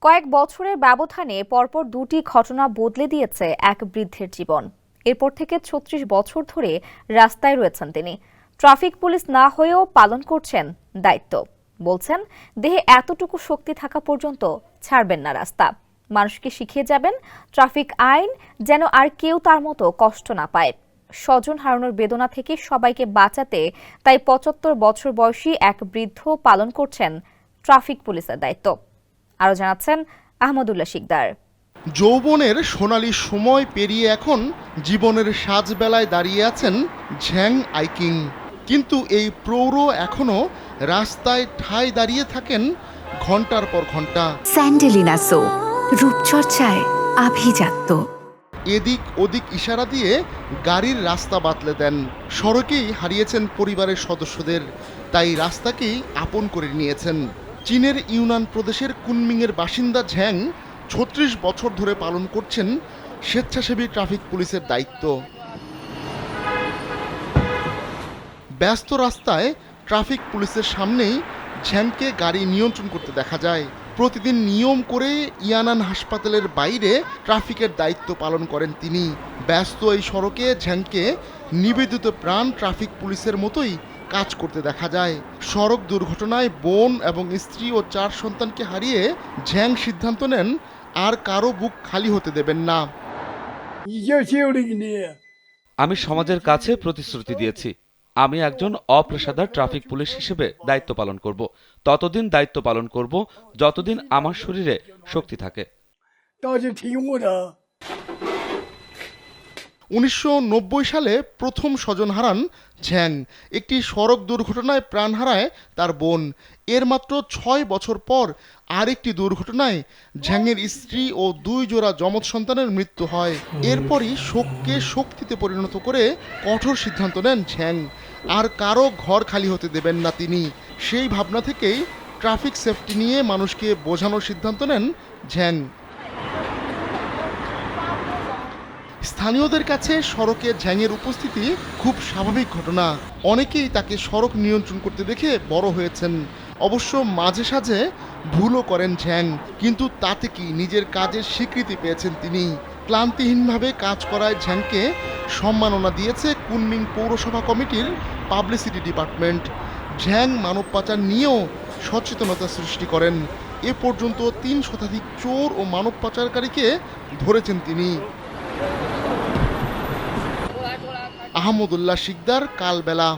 কয়েক বছরের ব্যবধানে পরপর দুটি ঘটনা বদলে দিয়েছে এক বৃদ্ধের জীবন। এরপর থেকে ৩৬ বছর ধরে রাস্তায় রয়েছেন তিনি। ট্রাফিক পুলিশ না হয়েও পালন করছেন দায়িত্ব। বলছেন, দেহে এতটুকু শক্তি থাকা পর্যন্ত ছাড়বেন না রাস্তা। মানুষকে শিখিয়ে যাবেন ট্রাফিক আইন, যেন আর কেউ তার মতো কষ্ট না পায়। স্বজন হারানোর বেদনা থেকে সবাইকে বাঁচাতে তাই ৭৫ বছর বয়সী এক বৃদ্ধ পালন করছেন ট্রাফিক পুলিশের দায়িত্ব। আরো জানাচ্ছেন আহমদুল্লাহ শিকদার। যৌবনের সোনালী সময় পেরিয়ে এখন জীবনের সাজবেলায় দাঁড়িয়ে আছেন ঝ্যাং আইকিং। কিন্তু এই প্রৌঢ় এখনো রাস্তায় ঠায় দাঁড়িয়ে থাকেন ঘন্টার পর ঘন্টা। স্যান্ডেলিনা সো, রূপচর্চায় আভিজাত্য। এদিক ওদিক ইশারা দিয়ে গাড়ির রাস্তা বাতলে দেন। সড়কেই হারিয়েছেন পরিবারের সদস্যদের, তাই রাস্তাকেই আপন করে নিয়েছেন। চীনের ইউনান প্রদেশের কুনমিংয়ের বাসিন্দা ঝ্যাং ৩৬ বছর ধরে পালন করছেন স্বেচ্ছাসেবী ট্রাফিক পুলিশের দায়িত্ব। ব্যস্ত রাস্তায় ট্রাফিক পুলিশের সামনেই ঝ্যাংকে গাড়ি নিয়ন্ত্রণ করতে দেখা যায়। প্রতিদিন নিয়ম করে ইয়ানান হাসপাতালের বাইরে ট্রাফিকের দায়িত্ব পালন করেন তিনি। ব্যস্ত এই সড়কে ঝ্যাংকে নিবেদিত প্রাণ ট্রাফিক পুলিশের মতোই কাজ করতে দেখা যায়। সড়ক দুর্ঘটনায় বোন এবং স্ত্রী ও ৪ সন্তানকে হারিয়ে ঝ্যাং সিদ্ধান্ত নেন আর কারো বুক খালি হতে দেবেন না। আমি সমাজের কাছে প্রতিশ্রুতি দিয়েছি, আমি একজন অপেশাদার ট্রাফিক পুলিশ হিসেবে দায়িত্ব পালন করব। ততদিন দায়িত্ব পালন করব যতদিন আমার শরীরে শক্তি থাকে। ১৯৯০ সালে প্রথম স্বজন হারান ঝ্যাং। একটি সড়ক দুর্ঘটনায় প্রাণ হারায় তার বোন। এর মাত্র ৬ বছর পর আরেকটি দুর্ঘটনায় ঝ্যাংয়ের স্ত্রী ও ২ জোড়া যমজ সন্তানের মৃত্যু হয়। এরপরই শোককে শক্তিতে পরিণত করে কঠোর সিদ্ধান্ত নেন ঝ্যাং। আর কারো ঘর খালি হতে দেবেন না তিনি। সেই ভাবনা থেকেই ট্রাফিক সেফটি নিয়ে মানুষকে বোঝানোর সিদ্ধান্ত নেন ঝ্যাং। স্থানীয়দের কাছে সড়কে ঝ্যাংয়ের উপস্থিতি খুব স্বাভাবিক ঘটনা। অনেকেই তাকে সড়ক নিয়ন্ত্রণ করতে দেখে বড় হয়েছেন। অবশ্য মাঝে সাঝে ভুলও করেন ঝ্যাং, কিন্তু তাতে কি নিজের কাজের স্বীকৃতি পেয়েছেন তিনি। ক্লান্তিহীনভাবে কাজ করায় ঝ্যাংকে সম্মাননা দিয়েছে কুনমিং পৌরসভা কমিটির পাবলিসিটি ডিপার্টমেন্ট। ঝ্যাং মানব পাচার নিয়েও সচেতনতা সৃষ্টি করেন। এ পর্যন্ত ৩ শতাধিক চোর ও মানব পাচারকারীকে ধরেছেন তিনি। আহমদুল্লাহ শিকদার, কালবেলা।